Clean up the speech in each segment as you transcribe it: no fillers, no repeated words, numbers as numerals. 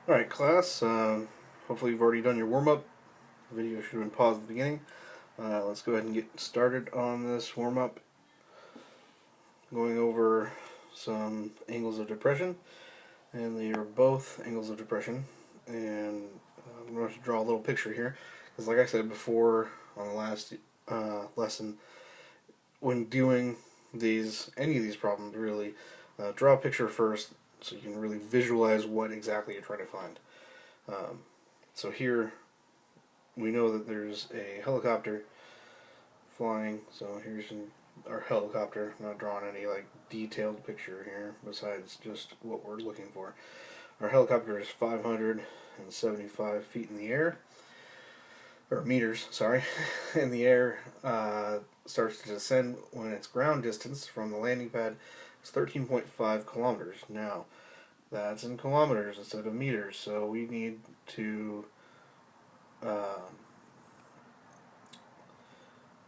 Alright, class, hopefully you've already done your warm-up. The video should have been paused at the beginning. Let's go ahead and get started on this warm-up. Going over some angles of depression, and they are both angles of depression. And I'm going to draw a little picture here, because like I said before on the last lesson, when doing any of these problems really, draw a picture first so you can really visualize what exactly you're trying to find. So here we know that there's a helicopter flying. So here's our helicopter. I'm not drawing any like detailed picture here besides just what we're looking for. Our helicopter is 575 feet in the air, or meters, sorry, in the air. Starts to descend when its ground distance from the landing pad is 13.5 kilometers. Now, that's in kilometers instead of meters, so we need to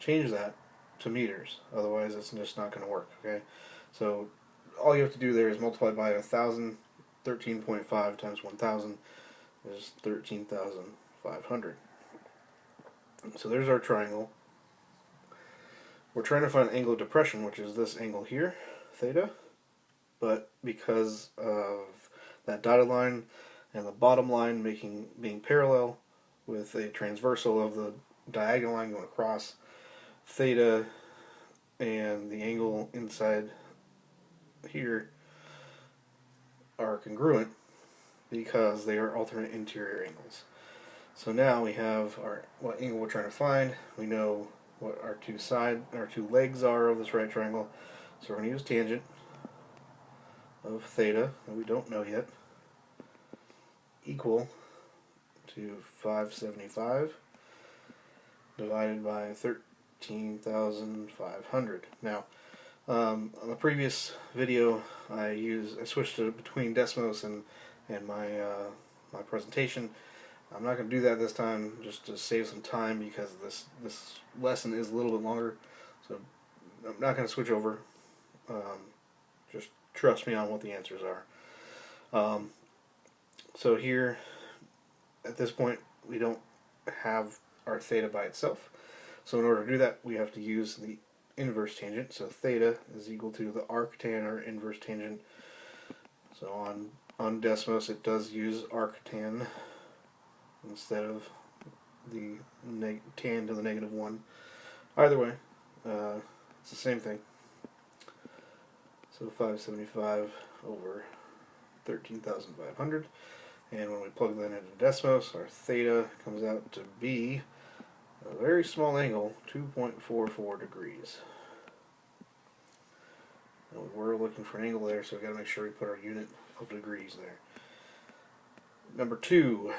change that to meters. Otherwise, it's just not going to work. Okay, so all you have to do there is multiply by 1,000. 13.5 times 1,000 is 13,500. So there's our triangle. We're trying to find angle of depression, which is this angle here, theta. But because of that dotted line and the bottom line being parallel with a transversal of the diagonal line going across, theta and the angle inside here are congruent because they are alternate interior angles. So now we have what angle we're trying to find. We know what our two legs are of this right triangle. So we're going to use tangent of theta that we don't know yet, equal to 575 divided by 13,500. Now, on the previous video, I switched it between Desmos and my my presentation. I'm not going to do that this time, just to save some time, because this lesson is a little bit longer. So I'm not going to switch over. Just trust me on what the answers are. So here, at this point, we don't have our theta by itself. So in order to do that, we have to use the inverse tangent. So theta is equal to the arctan, or inverse tangent. So on Desmos, it does use arctan instead of the tan to the -1. Either way, it's the same thing. So 575 over 13,500. And when we plug that into Desmos, our theta comes out to be a very small angle, 2.44 degrees. And we're looking for an angle there, so we've got to make sure we put our unit of degrees there. Number 2,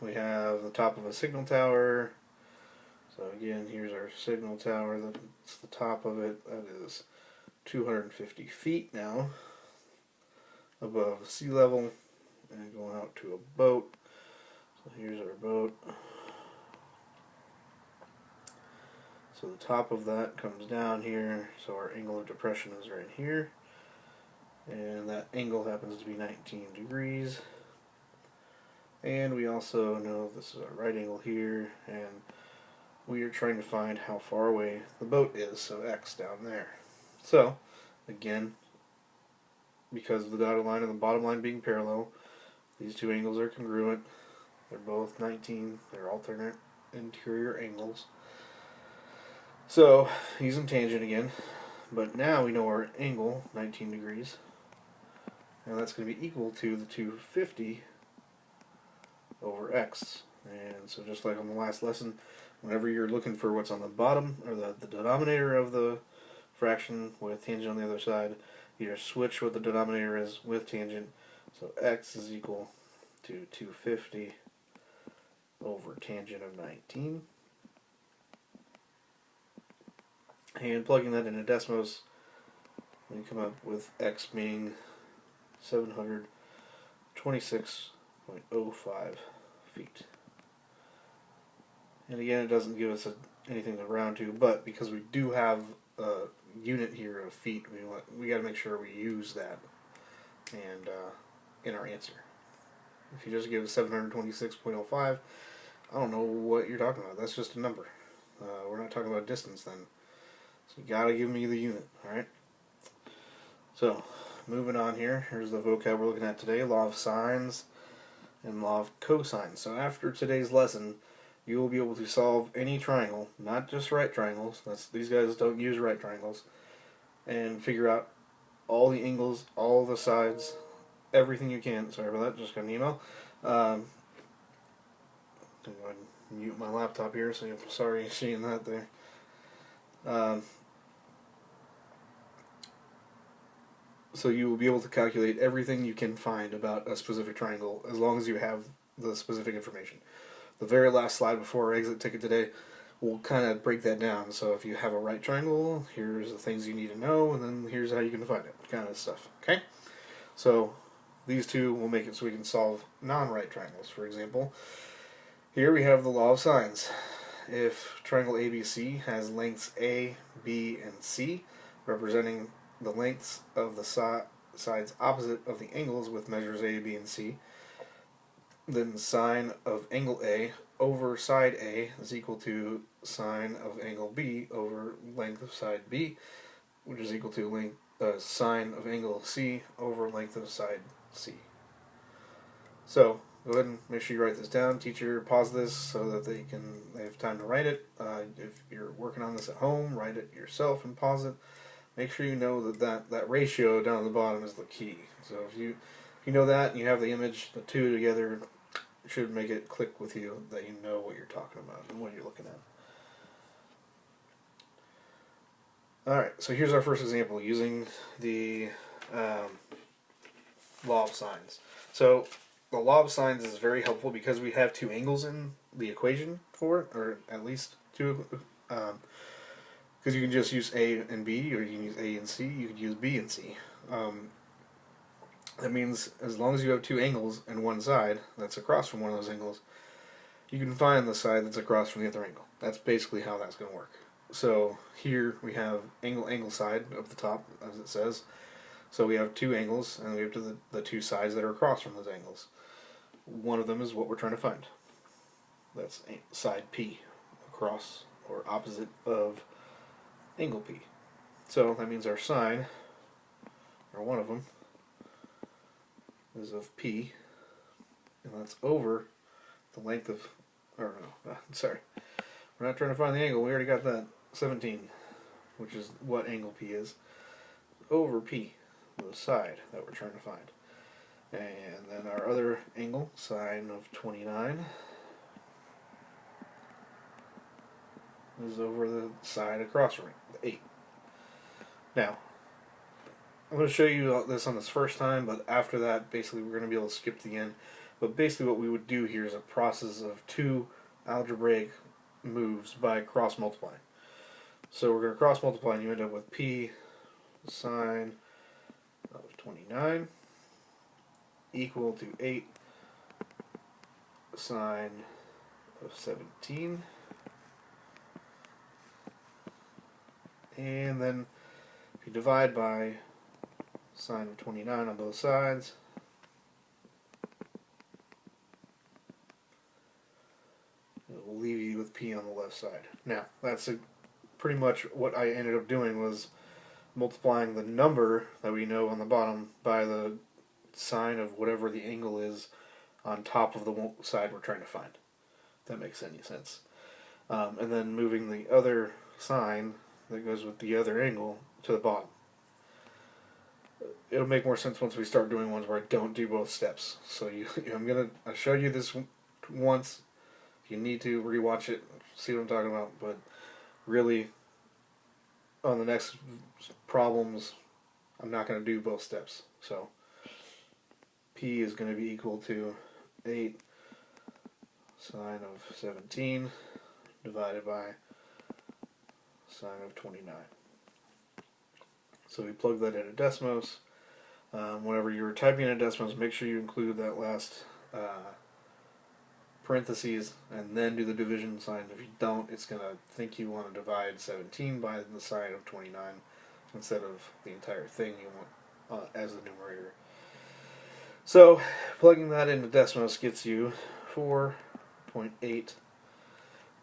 we have the top of a signal tower. So again, here's our signal tower. That's the top of it. That is 250 feet now above sea level, and going out to a boat. So here's our boat. So the top of that comes down here, so our angle of depression is right here, and that angle happens to be 19 degrees. And we also know this is our right angle here, and we are trying to find how far away the boat is, so x down there. So again, because of the dotted line and the bottom line being parallel, these two angles are congruent. They're both 19. They're alternate interior angles. So, using tangent again, but now we know our angle, 19 degrees, and that's going to be equal to the 250 over x. And so just like on the last lesson, whenever you're looking for what's on the bottom, or the denominator of the fraction with tangent on the other side, you just switch what the denominator is with tangent. So x is equal to 250 over tangent of 19. And plugging that into Desmos, we come up with x being 726.05 feet. And again, it doesn't give us anything to round to, but because we do have a unit here of feet, we got to make sure we use that and in our answer. If you just give 726.05, I don't know what you're talking about. That's just a number. We're not talking about distance then. So you gotta give me the unit, alright? So, moving on here. Here's the vocab we're looking at today. Law of sines and law of cosines. So after today's lesson, you will be able to solve any triangle, not just right triangles. These guys don't use right triangles. And figure out all the angles, all the sides, everything you can. Sorry about that, just got an email. I'm going to mute my laptop here, so I'm sorry you're seeing that there. So you will be able to calculate everything you can find about a specific triangle as long as you have the specific information. The very last slide before our exit ticket today will kind of break that down. So if you have a right triangle, here's the things you need to know, and then here's how you can find it, kind of stuff. Okay? So these two will make it so we can solve non-right triangles. For example, here we have the law of sines. If triangle ABC has lengths A, B, and C, representing the lengths of the sides opposite of the angles with measures A, B, and C, then sine of angle A over side A is equal to sine of angle B over length of side B, which is equal to sine of angle C over length of side C. So go ahead and make sure you write this down. Teacher, pause this so that they have time to write it. If you're working on this at home, write it yourself and pause it. Make sure you know that ratio down at the bottom is the key. So if you know that and you have the image, the two together, it should make it click with you that you know what you're talking about and what you're looking at. Alright, so here's our first example using the law of sines. So the law of sines is very helpful because we have two angles in the equation for it, or at least two, because you can just use A and B, or you can use A and C, you could use B and C. That means as long as you have two angles and one side that's across from one of those angles, you can find the side that's across from the other angle. That's basically how that's going to work. So here we have angle side up the top, as it says. So we have two angles, and we have the two sides that are across from those angles. One of them is what we're trying to find. That's side P, across or opposite of angle P. So that means our sine, or one of them, is of P, and that's over the length of, sorry, we're not trying to find the angle, we already got that, 17, which is what angle P is, over P, the side that we're trying to find. And then our other angle, sine of 29, is over the side across from it, the 8. Now, I'm going to show you this on this first time, but after that, basically, we're going to be able to skip to the end. But basically what we would do here is a process of two algebraic moves by cross multiplying. So we're going to cross multiply, and you end up with P sine of 29 equal to 8 sine of 17. And then if you divide by sine of 29 on both sides, it will leave you with P on the left side. Now, that's pretty much what I ended up doing, was multiplying the number that we know on the bottom by the sine of whatever the angle is on top of the side we're trying to find. If that makes any sense. And then moving the other sine that goes with the other angle to the bottom. It'll make more sense once we start doing ones where I don't do both steps. So I showed you this once. If you need to, rewatch it, see what I'm talking about. But really, on the next problems, I'm not going to do both steps. So P is going to be equal to 8 sine of 17 divided by sine of 29. So we plug that into Desmos. Whenever you're typing in Desmos, make sure you include that last parentheses and then do the division sign. If you don't, it's going to think you want to divide 17 by the sine of 29 instead of the entire thing you want as the numerator. So plug plugging that into Desmos gets you 4.8.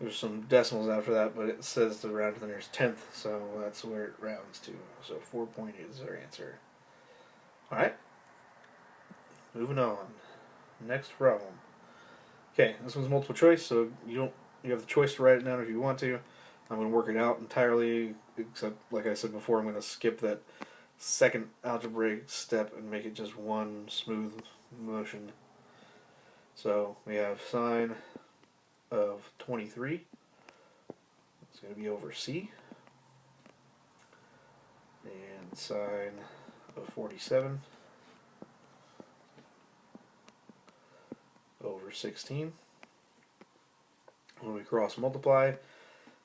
There's some decimals after that, but it says to round to the nearest tenth, so that's where it rounds to. So 4.8 is our answer. Alright, moving on. Next problem. Okay, this one's multiple choice, so you have the choice to write it down if you want to. I'm going to work it out entirely, except, like I said before, I'm going to skip that second algebraic step and make it just one smooth motion. So we have sine of 23. It's going to be over C. And sine of 47 over 16. When we cross multiply,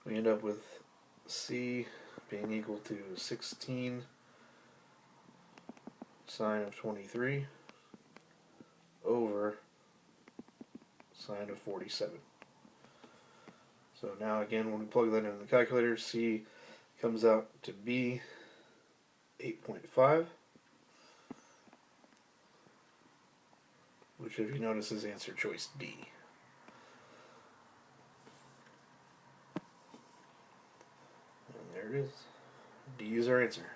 we end up with C being equal to 16 sine of 23 over sine of 47. So now again, when we plug that into the calculator, C comes out to be 8.5, which, if you notice, is answer choice D. And there it is. D is our answer.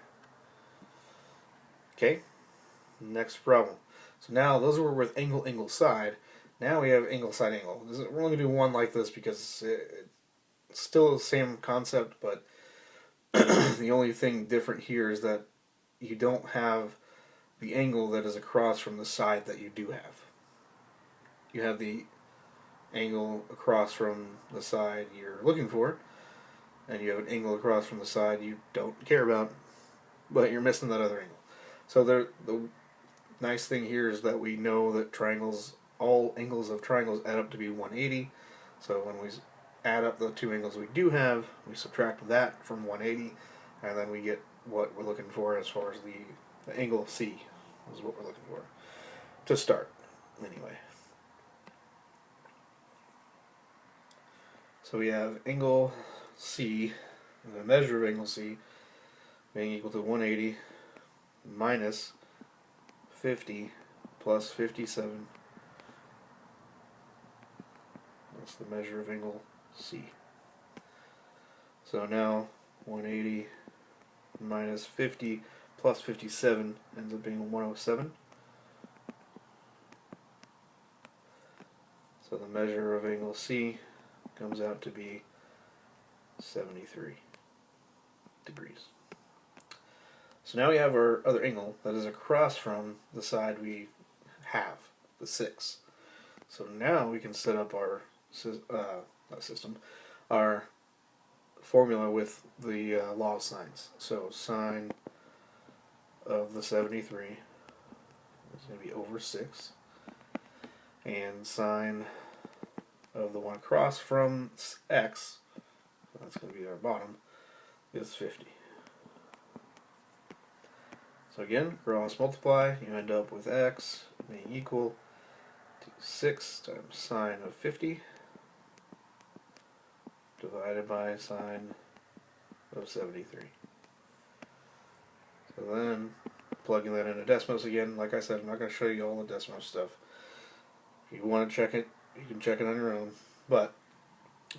Okay, next problem. So now those were with angle, angle, side. Now we have angle, side, angle. We're only going to do one like this because it's still the same concept, but the only thing different here is that you don't have the angle that is across from the side that you do have. You have the angle across from the side you're looking for, and you have an angle across from the side you don't care about, but you're missing that other angle. So the nice thing here is that we know that triangles, all angles of triangles add up to be 180. So when we add up the two angles we do have, we subtract that from 180, and then we get what we're looking for as far as the angle C is what we're looking for to start, anyway. So we have angle C, the measure of angle C, being equal to 180 minus 50 plus 57. That's the measure of angle C. So now 180 minus 50 plus 57 ends up being 107. So the measure of angle C comes out to be 73 degrees. So now we have our other angle that is across from the side we have, the 6. So now we can set up our our formula with the law of sines. So sine of the 73 is going to be over 6, and sine of the one across from x, that's going to be our bottom, is 50. So again, cross multiply, you end up with x being equal to 6 times sine of 50 divided by sine of 73. So then, plugging that into Desmos again, like I said, I'm not going to show you all the Desmos stuff. If you want to check it, you can check it on your own. But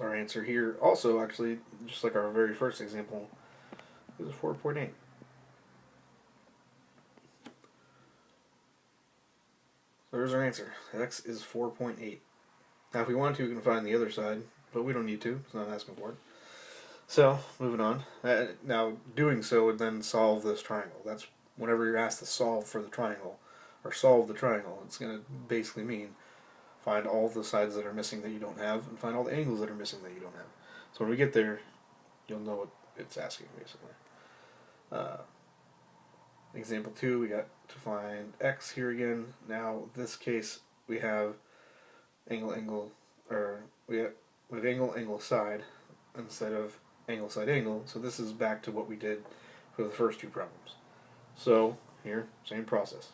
our answer here also, actually, just like our very first example, is 4.8. So there's our answer. X is 4.8. Now if we want to, we can find the other side, but we don't need to. It's not asking for it. So, moving on. Now, doing so would then solve this triangle. That's whenever you're asked to solve for the triangle, or solve the triangle, it's going to basically mean find all the sides that are missing that you don't have, and find all the angles that are missing that you don't have. So when we get there, you'll know what it's asking, basically. Example 2, we got to find x here again. Now, in this case, we have angle, angle, or we have angle, angle, side, instead of angle, side, angle. So this is back to what we did for the first two problems. So, here, same process.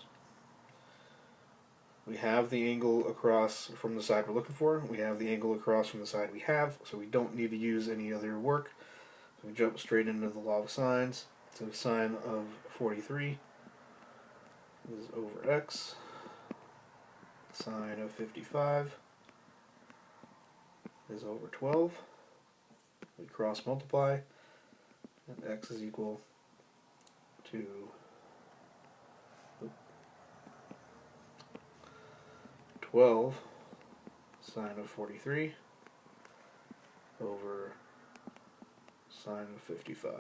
We have the angle across from the side we're looking for. We have the angle across from the side we have, so we don't need to use any other work. So we jump straight into the law of sines. So sine of 43 is over x. sine of 55 is over 12. We cross multiply, and x is equal to 12 sine of 43 over sine of 55.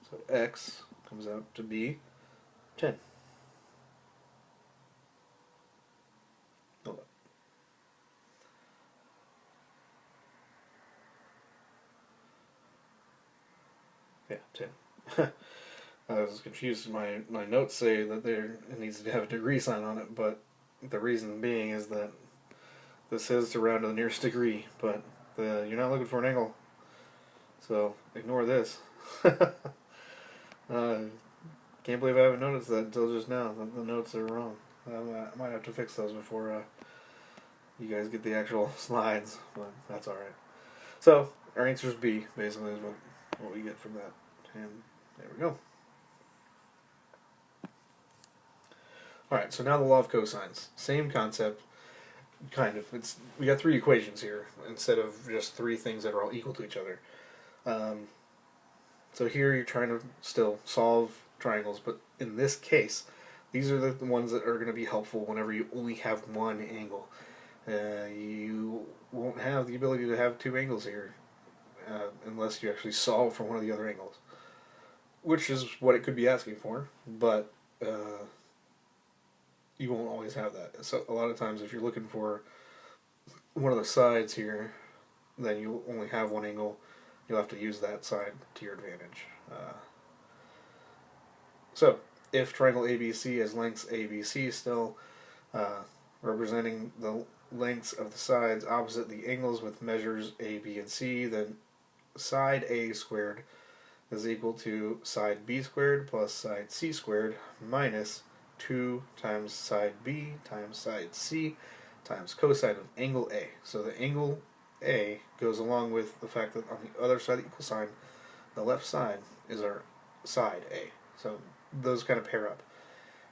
So x comes out to be 10. Hold on. Yeah, 10. I was confused. My notes say that it needs to have a degree sign on it, but the reason being is that this says to round to the nearest degree, but you're not looking for an angle, so ignore this. Can't believe I haven't noticed that until just now, that the notes are wrong. I might have to fix those before you guys get the actual slides, but that's alright. So, our answer is B, basically, is what we get from that. And there we go. Alright, so now the law of cosines. Same concept, kind of. We got three equations here, instead of just three things that are all equal to each other. So here you're trying to still solve triangles, but in this case, these are the ones that are going to be helpful whenever you only have one angle. You won't have the ability to have two angles here, unless you actually solve for one of the other angles, which is what it could be asking for, but you won't always have that. So a lot of times if you're looking for one of the sides here, then you only have one angle. You'll have to use that side to your advantage. So if triangle ABC has lengths ABC still, representing the lengths of the sides opposite the angles with measures A, B, and C, then side A squared is equal to side B squared plus side C squared minus 2 times side B times side C times cosine of angle A. So the angle A goes along with the fact that on the other side of the equal sign, the left side is our side A. So those kind of pair up.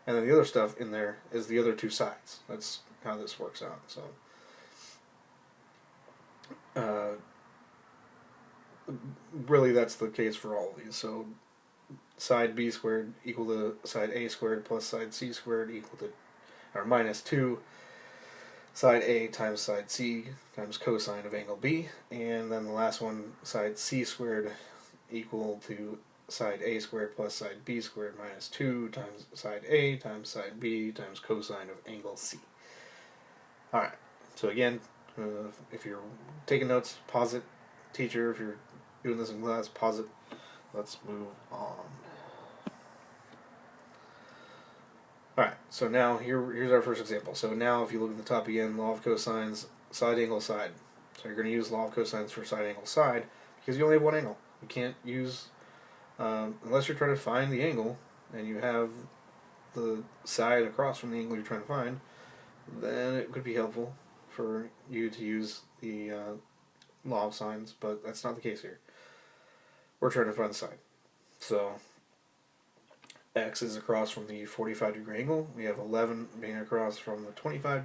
And then the other stuff in there is the other two sides. That's how this works out. So really that's the case for all of these. So side B squared equal to side A squared plus side C squared equal to, or minus 2 side A times side C times cosine of angle B, and then the last one, side C squared equal to side A squared plus side B squared minus 2 times side A times side B times cosine of angle C. Alright, so again, if you're taking notes, pause it. Teacher, if you're doing this in class, pause it. Let's move on. Alright, so now here's our first example. So now if you look at the top again, law of cosines, side angle side. So you're going to use law of cosines for side angle side because you only have one angle. You can't use, unless you're trying to find the angle and you have the side across from the angle you're trying to find, then it could be helpful for you to use the law of sines, but that's not the case here. We're trying to find the side. So x is across from the 45-degree angle. We have 11 being across from the 25,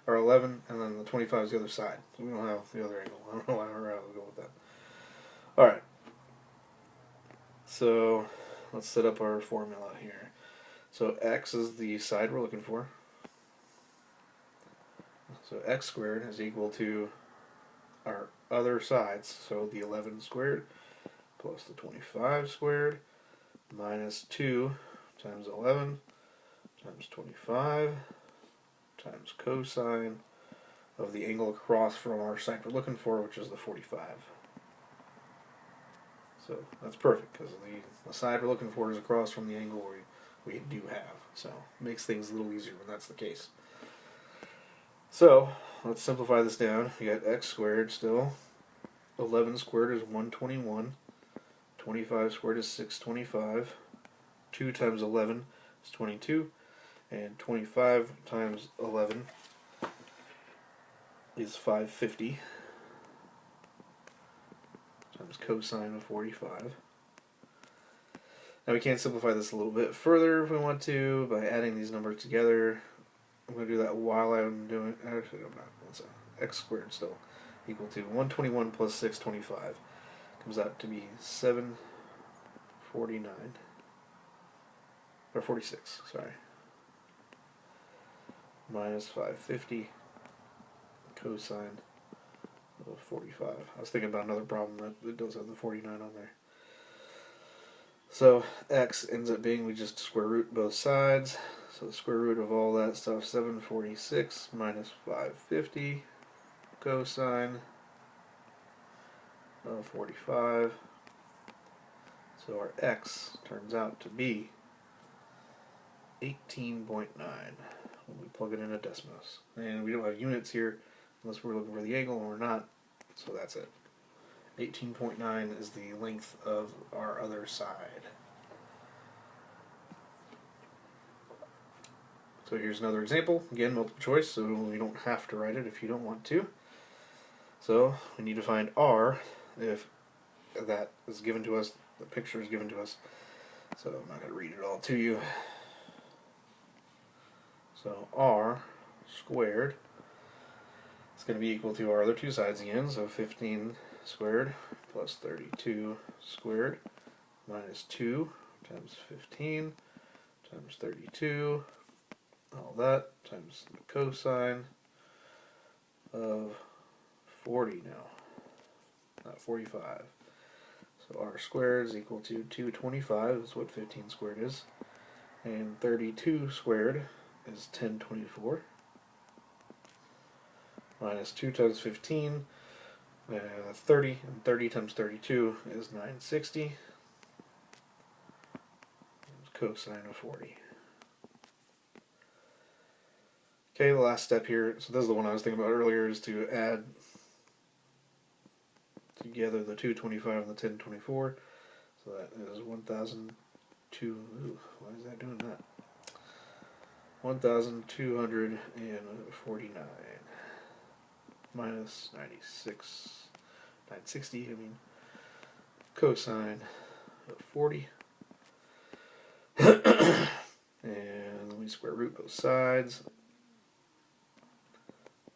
or 11, and then the 25 is the other side. So we don't have the other angle. I don't know why we're out to go with that. Alright. So let's set up our formula here. So x is the side we're looking for. So x squared is equal to our other sides. So the 11 squared plus the 25 squared minus 2 times 11 times 25 times cosine of the angle across from our side we're looking for, which is the 45. So that's perfect because the side we're looking for is across from the angle we do have. So it makes things a little easier when that's the case. So let's simplify this down. You got x squared still. 11 squared is 121. 25 squared is 625. 2 times 11 is 22. And 25 times 11 is 550. Times cosine of 45. Now we can simplify this a little bit further if we want to by adding these numbers together. I'm going to do that while I'm doing, actually I'm not, that's x squared still, equal to 121 plus 625. Comes out to be 749, or 46, sorry, minus 550 cosine of 45. I was thinking about another problem that does have the 49 on there. So x ends up being, we just square root both sides. So the square root of all that stuff, 746 minus 550 cosine of 45. So our x turns out to be 18.9 when we plug it in a Desmos. And we don't have units here unless we're looking for the angle, and we're not. So that's it. 18.9 is the length of our other side. So here's another example. Again, multiple choice, so you don't have to write it if you don't want to. So we need to find r if that is given to us, the picture is given to us. So I'm not going to read it all to you. So r squared is going to be equal to our other two sides again, so 15 squared plus 32 squared minus 2 times 15 times 32, all that, times the cosine of 40 now, not 45. So r squared is equal to 225, is what 15 squared is, and 32 squared is 1024, minus 2 times 15, 30, and 30 times 32 is 960, cosine of 40. Okay, the last step here, so this is the one I was thinking about earlier, is to add together the 225 and the 1024. So that is 1,002, why is that doing that? 1,249 minus 960, I mean, cosine of 40. And let me square root both sides.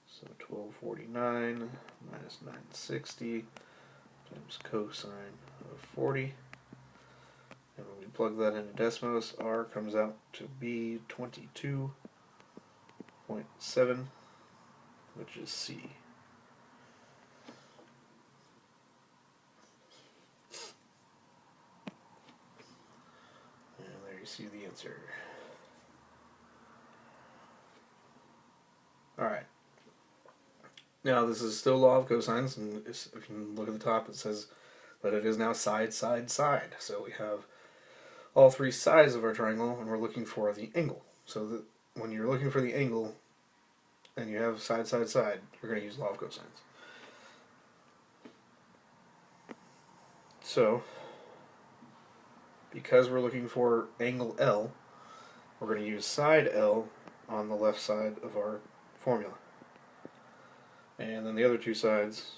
So 1249 minus 960 times cosine of 40. And when we plug that into Desmos, r comes out to be 22.7, which is C. And there you see the answer. Alright. Now this is still law of cosines, and if you look at the top it says that it is now side, side, side. So we have all three sides of our triangle, and we're looking for the angle. So that when you're looking for the angle, and you have side, side, side, you're going to use law of cosines. So, because we're looking for angle L, we're going to use side L on the left side of our formula. And then the other two sides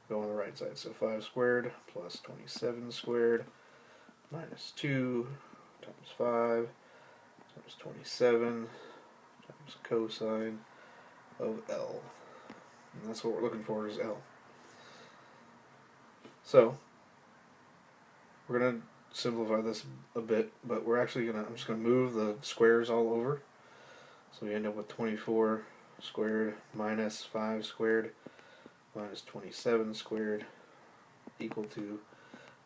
go on the right side. So 5 squared plus 27 squared minus 2 times 5 times 27 times cosine of L. And that's what we're looking for, is L. So we're going to simplify this a bit, but we're actually I'm just going to move the squares all over. So we end up with 24 squared minus 5 squared minus 27 squared equal to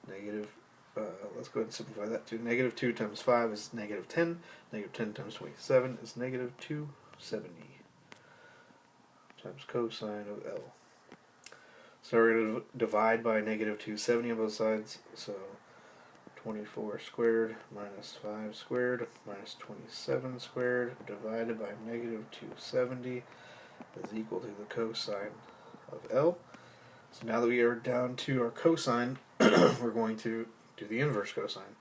negative, let's go ahead and simplify that to negative 2 times 5 is negative 10, negative 10 times 27 is negative 270 times cosine of L. So we're going to divide by negative 270 on both sides, so 24 squared minus 5 squared minus 27 squared divided by negative 270 is equal to the cosine of L. So now that we are down to our cosine, we're going to do the inverse cosine,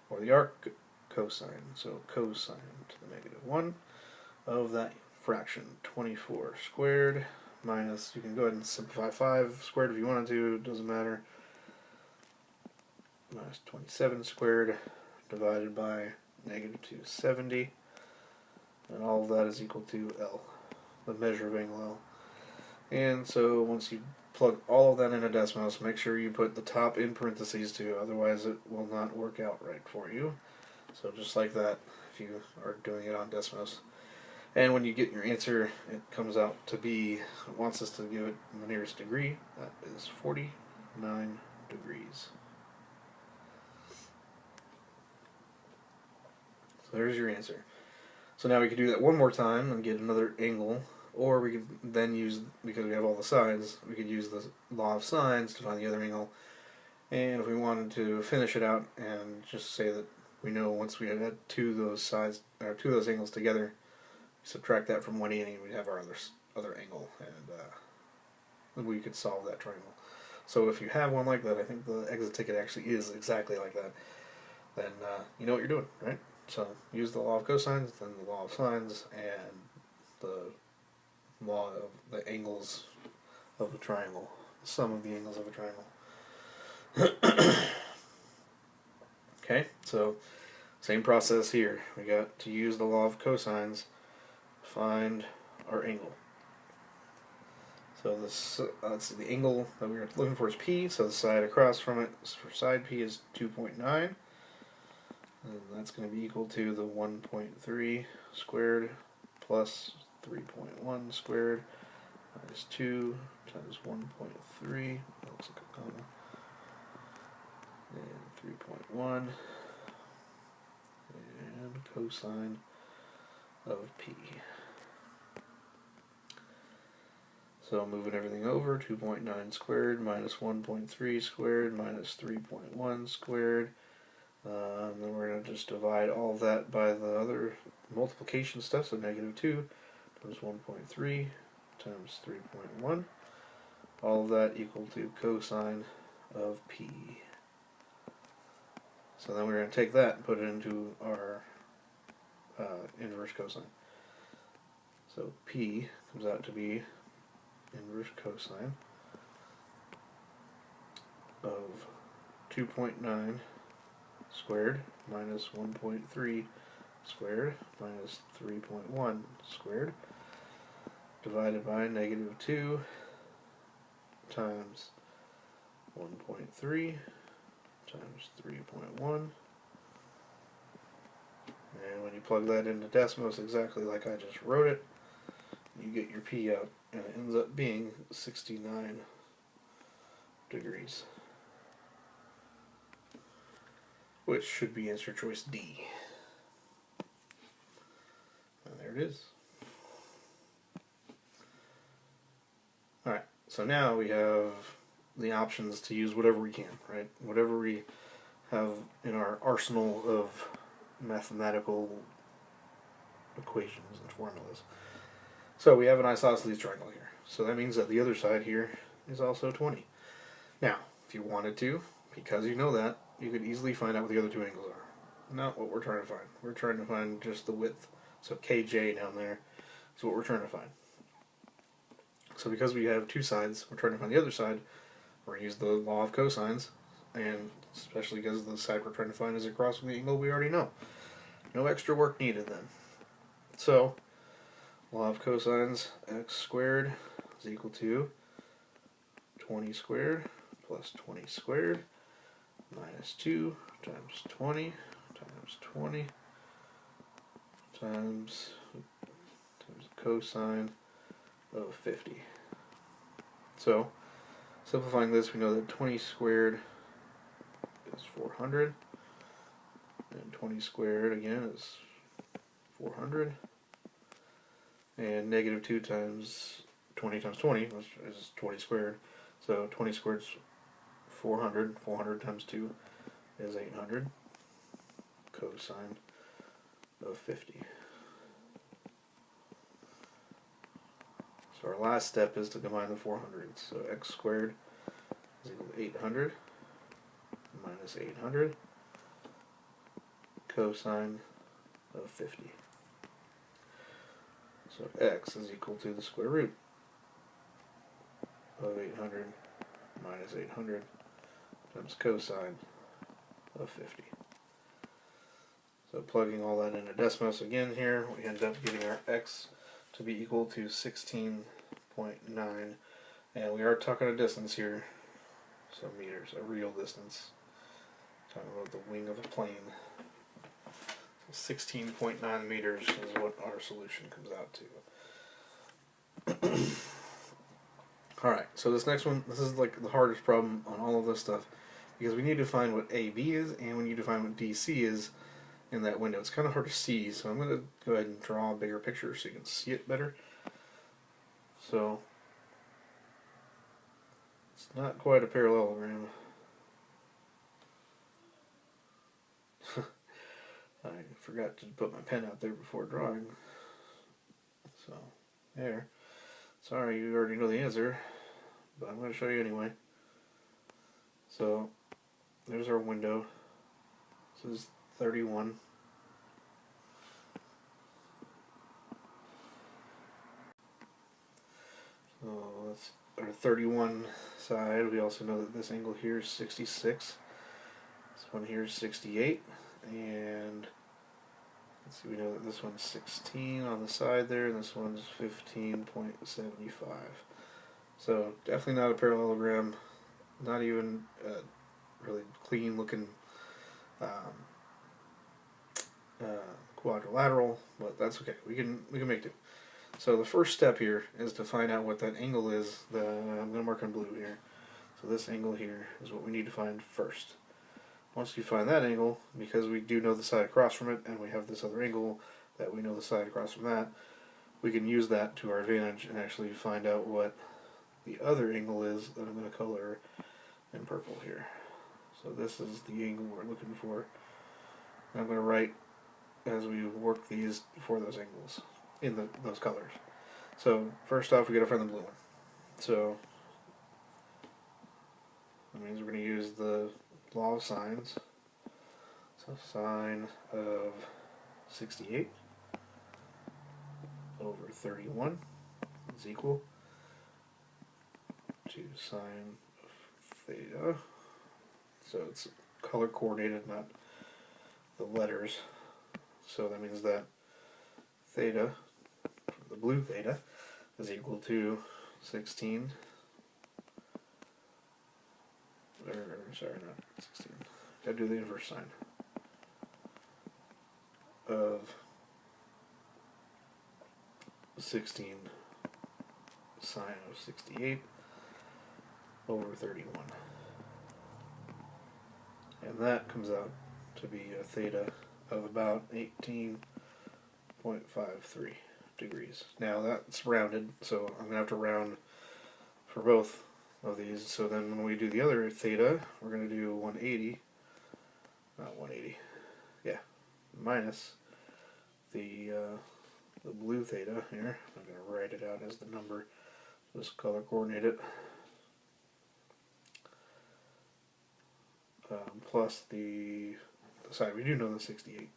or the arc cosine. So cosine to the negative 1 of that fraction, 24 squared minus, you can go ahead and simplify 5 squared if you wanted to, it doesn't matter, minus 27 squared divided by negative 270, and all of that is equal to L, the measure of angle L. And so once you plug all of that into Desmos, make sure you put the top in parentheses too, otherwise it will not work out right for you. So just like that, if you are doing it on Desmos. And when you get your answer, it comes out to be, it wants us to give it the nearest degree. That is 49 degrees. So there's your answer. So now we could do that one more time and get another angle, or we could then use, because we have all the sides, we could use the law of sines to find the other angle. And if we wanted to finish it out and just say that we know once we had two of those sides, or two of those angles together, subtract that from 180, we'd have our other angle, and we could solve that triangle. So if you have one like that, I think the exit ticket actually is exactly like that, then you know what you're doing, right? So use the law of cosines, then the law of sines, and the law of the angles of a triangle, the sum of the angles of a triangle. Okay, so same process here. We got to use the law of cosines, find our angle. So this, let's see, the angle that we were looking for is P, so the side across from it for side P is 2.9. And that's going to be equal to the 1.3 squared plus 3.1 squared minus 2 times 1.3, that looks like a comma, and 3.1, and cosine of P. So moving everything over, 2.9 squared minus 1.3 squared minus 3.1 squared. Then we're going to just divide all of that by the other multiplication stuff, so negative 2 times 1.3 times 3.1. All of that equal to cosine of P. So then we're going to take that and put it into our inverse cosine. So P comes out to be inverse cosine of 2.9 squared minus 1.3 squared minus 3.1 squared divided by negative 2 times 1.3 times 3.1, and when you plug that into Desmos exactly like I just wrote it, you get your P out, and it ends up being 69 degrees, which should be answer choice D. And there it is. Alright, so now we have the options to use whatever we can, right? Whatever we have in our arsenal of mathematical equations and formulas. So we have an isosceles triangle here. So that means that the other side here is also 20. Now, if you wanted to, because you know that, you could easily find out what the other two angles are. Not what we're trying to find. We're trying to find just the width. So KJ down there is what we're trying to find. So because we have two sides, we're trying to find the other side. We're going to use the law of cosines, and especially because the side we're trying to find is across from the angle we already know. No extra work needed then. So, law of cosines, x squared is equal to 20 squared plus 20 squared minus 2 times 20 times 20 times cosine of 50. So, simplifying this, we know that 20 squared is 400, and 20 squared again is 400, and negative 2 times 20 times 20, which is 20 squared, so 20 squared is 400, 400 times 2 is 800, cosine of 50. So our last step is to combine the 400s. So x squared is equal to 800 minus 800 cosine of 50. So x is equal to the square root of 800 minus 800 times cosine of 50. So plugging all that into Desmos again here, we end up getting our x to be equal to 16.9. And we are talking a distance here, so meters, a real distance. Talking about the wing of a plane. 16.9 meters is what our solution comes out to. Alright, so this next one, this is like the hardest problem on all of this stuff, because we need to find what AB is, and we need to find what DC is in that window. It's kind of hard to see, so I'm going to go ahead and draw a bigger picture so you can see it better. So, it's not quite a parallelogram. I forgot to put my pen out there before drawing. So, there. Sorry, you already know the answer, but I'm going to show you anyway. So, there's our window. This is 31. So, that's our 31 side. We also know that this angle here is 66. This one here is 68. And let's see, we know that this one's 16 on the side there, and this one's 15.75. So definitely not a parallelogram, not even a really clean looking quadrilateral, but that's okay. We can make do. So the first step here is to find out what that angle is that I'm going to mark on blue here. So this angle here is what we need to find first. Once we find that angle, because we do know the side across from it, and we have this other angle that we know the side across from that, we can use that to our advantage and actually find out what the other angle is that I'm going to color in purple here. So this is the angle we're looking for. And I'm going to write as we work these for those angles in those colors. So first off, we got to find the blue one. So that means we're going to use the Law of Sines. So sine of 68 over 31 is equal to sine of theta. So it's color coordinated, not the letters. So that means that theta, the blue theta, is equal to 16. Sorry, not 16. Gotta do the inverse sign of 16 sine of 68 over 31. And that comes out to be a theta of about 18.53 degrees. Now that's rounded, so I'm going to have to round for both of these. So then when we do the other theta, we're going to do 180, not 180, yeah, minus the blue theta here. I'm going to write it out as the number, just color coordinate it, plus the side we do know, the 68.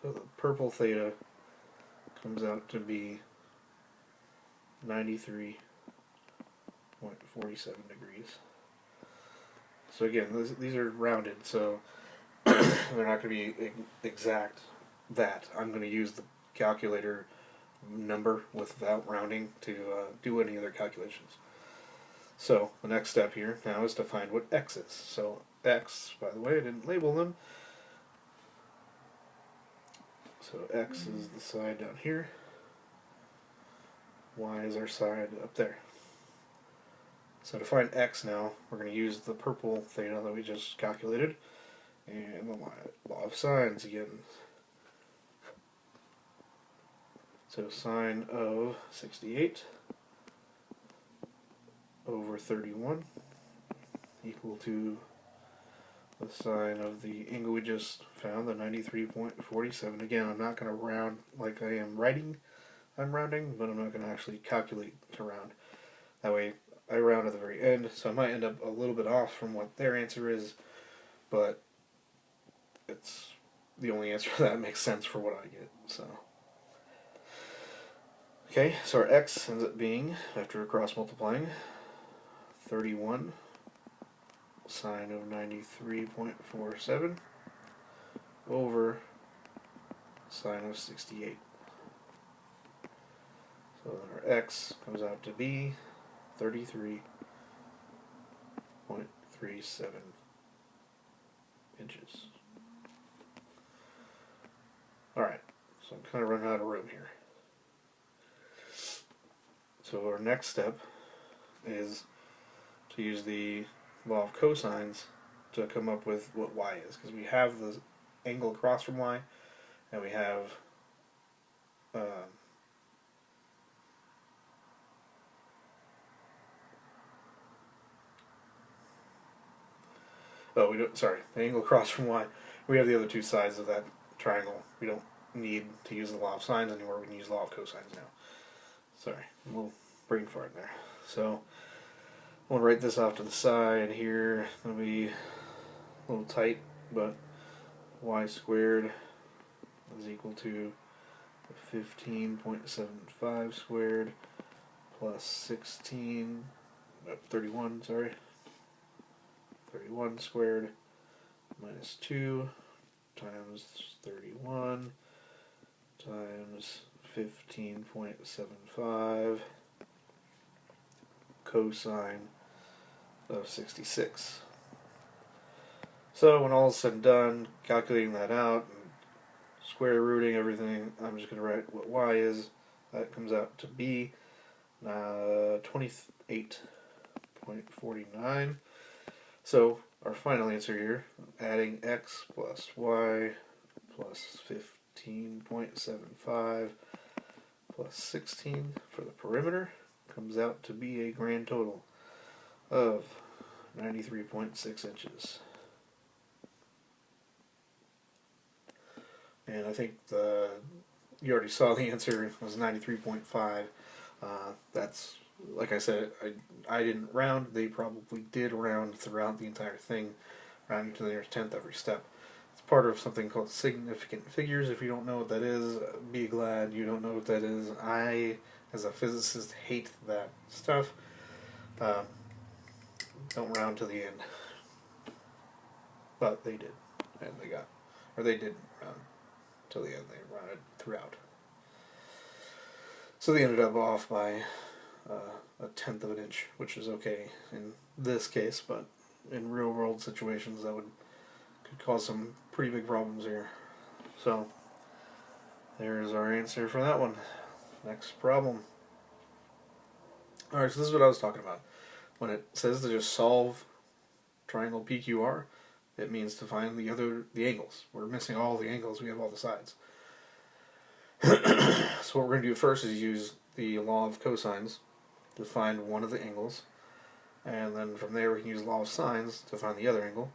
So the purple theta comes out to be 93.47 degrees. So again, these are rounded, so they're not going to be exact that. I'm going to use the calculator number without rounding to do any other calculations. So the next step here now is to find what x is. So x, by the way, I didn't label them. So x is the side down here. Y is our side up there. So to find x now, we're going to use the purple theta that we just calculated and the law of sines again. So sine of 68 over 31 equal to the sine of the angle we just found, the 93.47. Again, I'm not going to round like I am writing. I'm rounding, but I'm not going to actually calculate to round. That way, I round at the very end, so I might end up a little bit off from what their answer is, but it's the only answer that makes sense for what I get. So, okay, so our x ends up being, after cross multiplying, 31 sine of 93.47 over sine of 68. So then our x comes out to be 33.37 inches. Alright, so I'm kind of running out of room here. So our next step is to use the law of cosines to come up with what y is, because we have the angle across from y, and we have oh, we don't. Sorry, the angle across from y. We have the other two sides of that triangle. We don't need to use the law of sines anymore. We can use the law of cosines now. Sorry, a little brain fart there. So I'm gonna write this off to the side here. It'll be a little tight, but y squared is equal to 15.75 squared plus 31, sorry. 31 squared minus 2 times 31 times 15.75 cosine of 66. So when all is said and done, calculating that out and square rooting everything, I'm just going to write what y is. That comes out to be 28.49. So our final answer here, adding x plus y plus 15.75 plus 16 for the perimeter, comes out to be a grand total of 93.6 inches. And I think you already saw the answer, it was 93.5. That's, like I said, I didn't round. They probably did round throughout the entire thing, rounding to the nearest tenth every step. It's part of something called significant figures. If you don't know what that is, be glad you don't know what that is. I, as a physicist, hate that stuff. Don't round to the end. But they did. And they did round till the end. They rounded throughout. So they ended up off by a tenth of an inch, which is okay in this case, but in real world situations that could cause some pretty big problems here. So there's our answer for that one. Next problem. Alright, so this is what I was talking about. When it says to just solve triangle PQR, it means to find the angles. We're missing all the angles, we have all the sides. So what we're going to do first is use the law of cosines to find one of the angles, and then from there we can use law of sines to find the other angle,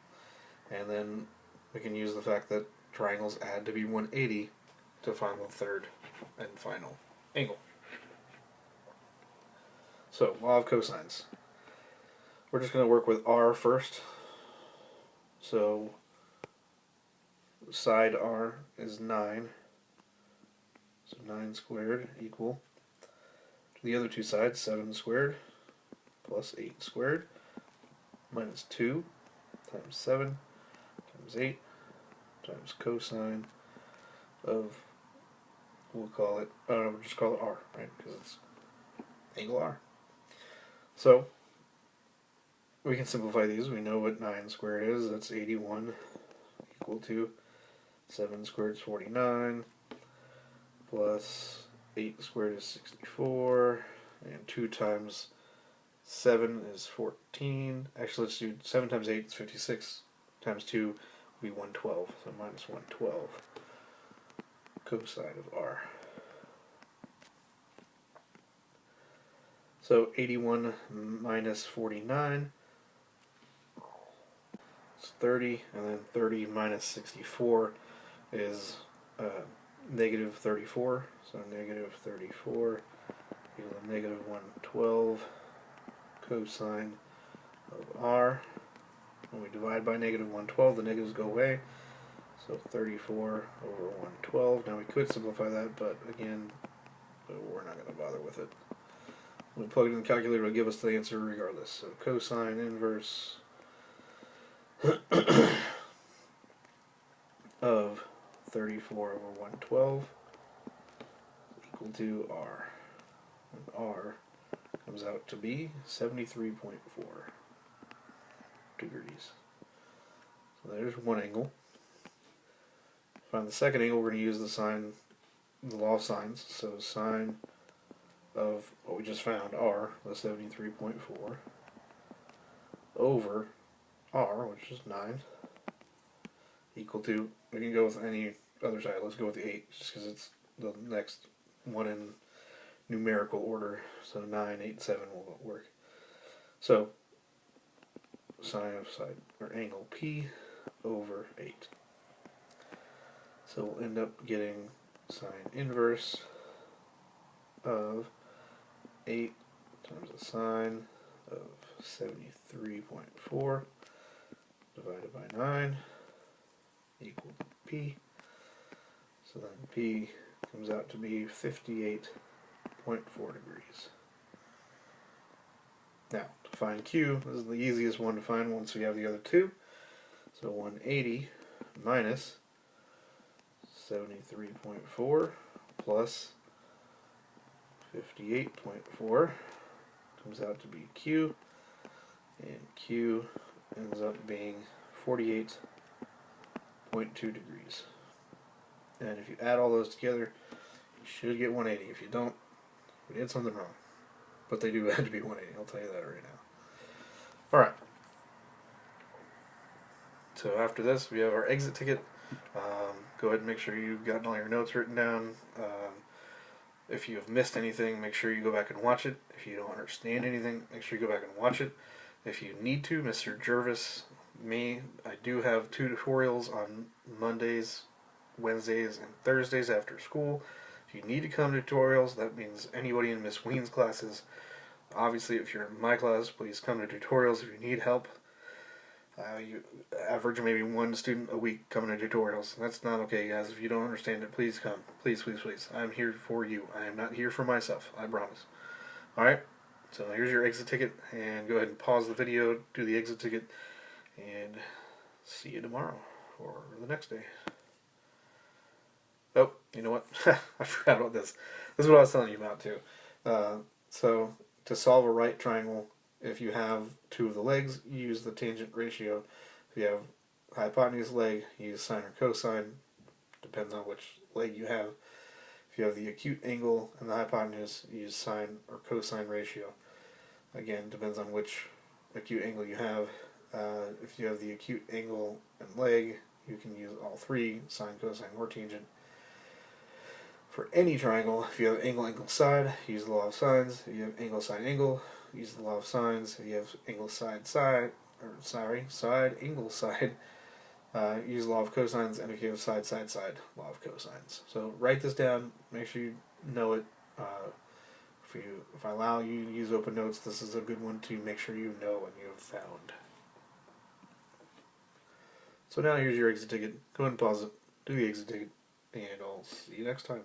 and then we can use the fact that triangles add to be 180 to find the third and final angle. So, law of cosines. We're just going to work with r first. So side r is 9. So 9 squared equal to the other two sides, 7 squared plus 8 squared minus 2 times 7 times 8 times cosine of, we'll just call it r, right? Because it's angle r. So we can simplify these. We know what 9 squared is. That's 81 equal to 7 squared is 49 plus 8 squared is 64, and 2 times 7 is 14. Actually, let's do 7 times 8 is 56, times 2 will be 112, so minus 112 cosine of r. So 81 minus 49 is 30, and then 30 minus 64 is negative 34, so negative 34 equals negative 112 cosine of r. When we divide by negative 112, the negatives go away, so 34 over 112. Now we could simplify that, but again, we're not going to bother with it. When we plug it in the calculator, it'll give us the answer regardless. So cosine inverse of 34 over 112 equal to r. And r comes out to be 73.4 degrees. So there's one angle. Find the second angle, we're going to use the law of sines. So sine of what we just found, r, the 73.4, over r, which is 9, equal to, we can go with any other side. Let's go with the 8, just because it's the next one in numerical order. So 9, 8, 7 will work. So sine of side, or angle P over 8. So we'll end up getting sine inverse of 8 times the sine of 73.4 divided by 9 equal to P. So then P comes out to be 58.4 degrees. Now, to find Q, this is the easiest one to find once we have the other two. So 180 minus 73.4 plus 58.4 comes out to be Q, and Q ends up being 48.2 degrees. And if you add all those together, you should get 180. If you don't, we did something wrong. But they do have to be 180, I'll tell you that right now. Alright. So after this, we have our exit ticket. Go ahead and make sure you've gotten all your notes written down. If you have missed anything, make sure you go back and watch it. If you don't understand anything, make sure you go back and watch it. If you need to, Mr. Jervis, me, I do have tutorials on Mondays, Wednesdays, and Thursdays after school. If you need to come to tutorials, that means anybody in Miss Ween's classes. Obviously, if you're in my class, please come to tutorials if you need help. You average maybe one student a week coming to tutorials. That's not okay, guys. If you don't understand it, please come. Please, please, please. I'm here for you. I am not here for myself. I promise. Alright? So here's your exit ticket. And go ahead and pause the video, do the exit ticket, and see you tomorrow or the next day. Oh, you know what? I forgot about this. This is what I was telling you about, too. So, to solve a right triangle, if you have two of the legs, you use the tangent ratio. If you have hypotenuse leg, you use sine or cosine. Depends on which leg you have. If you have the acute angle and the hypotenuse, you use sine or cosine ratio. Again, depends on which acute angle you have. If you have the acute angle and leg, you can use all three, sine, cosine, or tangent. For any triangle, if you have angle, angle, side, use the law of sines. If you have angle, side, angle, use the law of sines. If you have angle, side, side, or sorry, side, angle, side, use the law of cosines. And if you have side, side, side, law of cosines. So write this down. Make sure you know it. If I allow you to use open notes, this is a good one to make sure you know and you have found. So now here's your exit ticket. Go ahead and pause it. Do the exit ticket. And I'll see you next time.